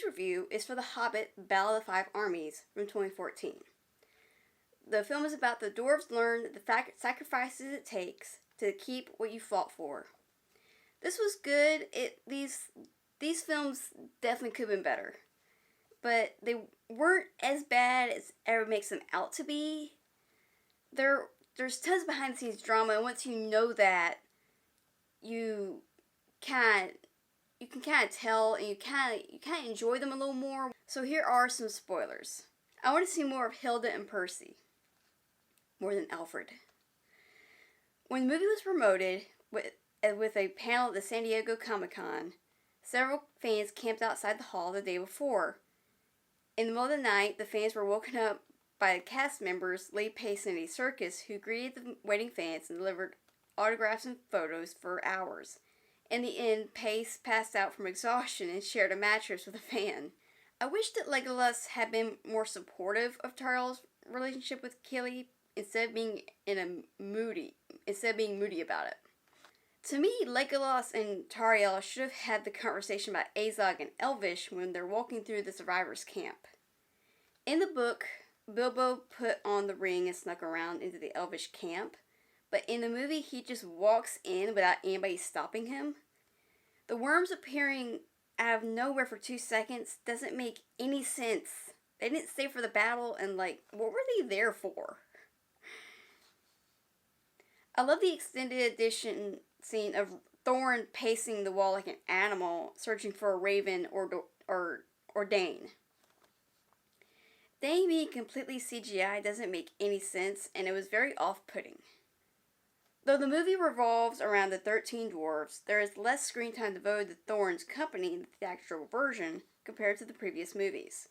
Today's review is for The Hobbit, Battle of the Five Armies from 2014. The film is about the dwarves learn the sacrifices it takes to keep what you fought for. This was good. These films definitely could have been better, but they weren't as bad as everyone makes them out to be. There's tons of behind the scenes drama, and once you know that, you can kind of tell, and you kind of enjoy them a little more. So here are some spoilers. I want to see more of Hilda and Percy, more than Alfred. When the movie was promoted with a panel at the San Diego Comic-Con, several fans camped outside the hall the day before. In the middle of the night, the fans were woken up by the cast members Lee Pace and Eddie Serkis, who greeted the waiting fans and delivered autographs and photos for hours. In the end, Pace passed out from exhaustion and shared a mattress with a fan. I wish that Legolas had been more supportive of Tauriel's relationship with Kili instead of being moody about it. To me, Legolas and Tauriel should have had the conversation about Azog and Elvish when they're walking through the survivors' camp. In the book, Bilbo put on the ring and snuck around into the Elvish camp, but in the movie he just walks in without anybody stopping him. The worms appearing out of nowhere for 2 seconds doesn't make any sense. They didn't stay for the battle, and what were they there for? I love the extended edition scene of Thorin pacing the wall like an animal, searching for a raven or Dane. Dane being completely CGI doesn't make any sense, and it was very off-putting. Though the movie revolves around the 13 dwarves, there is less screen time devoted to Thorin's company in the theatrical version compared to the previous movies.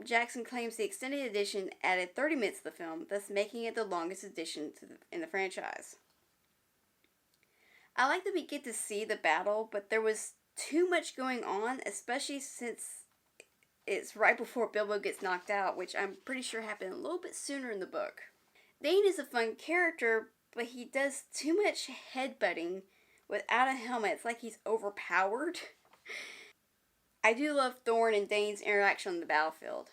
Jackson claims the extended edition added 30 minutes to the film, thus making it the longest edition in the franchise. I like that we get to see the battle, but there was too much going on, especially since it's right before Bilbo gets knocked out, which I'm pretty sure happened a little bit sooner in the book. Dane is a fun character, but he does too much headbutting without a helmet. It's like he's overpowered. I do love Thorin and Dane's interaction on the battlefield.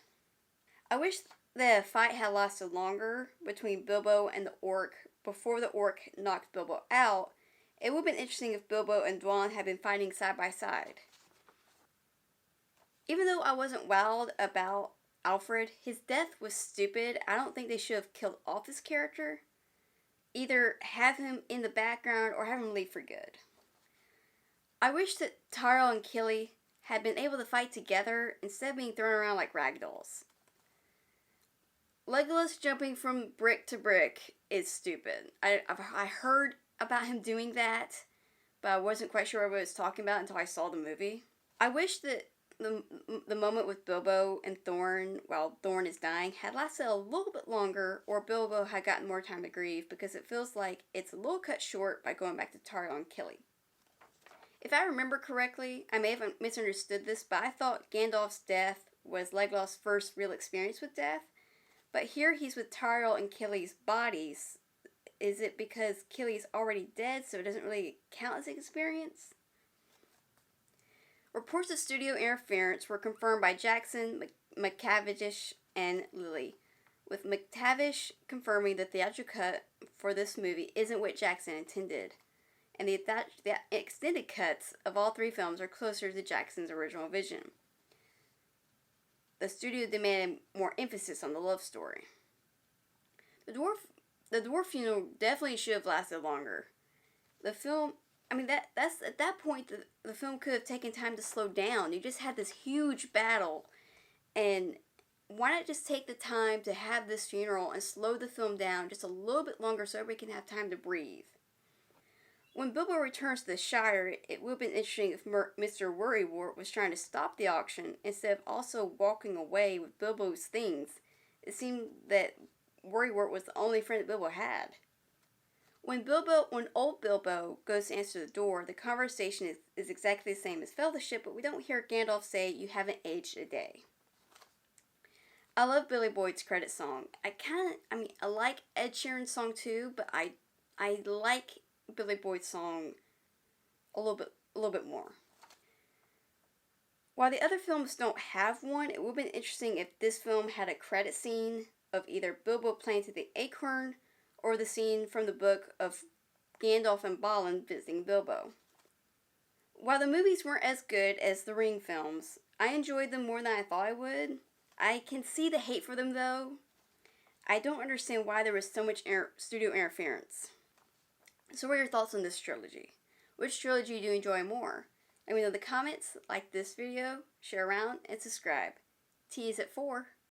I wish the fight had lasted longer between Bilbo and the orc before the orc knocked Bilbo out. It would have been interesting if Bilbo and Dwalin had been fighting side by side. Even though I wasn't wowed about Alfred, his death was stupid. I don't think they should have killed off this character. Either have him in the background or have him leave for good. I wish that Tauriel and Kili had been able to fight together instead of being thrown around like ragdolls. Legolas jumping from brick to brick is stupid. I heard about him doing that, but I wasn't quite sure what I was talking about until I saw the movie. I wish that the moment with Bilbo and Thorin while Thorin is dying had lasted a little bit longer, or Bilbo had gotten more time to grieve, because it feels like it's a little cut short by going back to Tauriel and Kili. If I remember correctly, I may have misunderstood this, but I thought Gandalf's death was Legolas' first real experience with death, but here he's with Tauriel and Kili's bodies. Is it because Kili's already dead, so it doesn't really count as an experience? Reports of studio interference were confirmed by Jackson, McTavish, and Lilly, with McTavish confirming the theatrical cut for this movie isn't what Jackson intended, and the extended cuts of all 3 films are closer to Jackson's original vision. The studio demanded more emphasis on the love story. The dwarf funeral definitely should have lasted longer. The film, that's at that point the film could have taken time to slow down. You just had this huge battle, and why not just take the time to have this funeral and slow the film down just a little bit longer so everybody can have time to breathe? When Bilbo returns to the Shire, it would have been interesting if Mr. Worrywart was trying to stop the auction instead of also walking away with Bilbo's things. It seemed that Worrywart was the only friend that Bilbo had. When old Bilbo goes to answer the door, the conversation is exactly the same as Fellowship, but we don't hear Gandalf say, "You haven't aged a day." I love Billy Boyd's credit song. I like Ed Sheeran's song too, but I like Billy Boyd's song a little bit more. While the other films don't have one, it would have been interesting if this film had a credit scene of either Bilbo planting the acorn or the scene from the book of Gandalf and Balin visiting Bilbo. While the movies weren't as good as the Ring films, I enjoyed them more than I thought I would. I can see the hate for them though. I don't understand why there was so much studio interference. So what are your thoughts on this trilogy? Which trilogy do you enjoy more? Let me know in the comments, like this video, share around, and subscribe. T is at 4.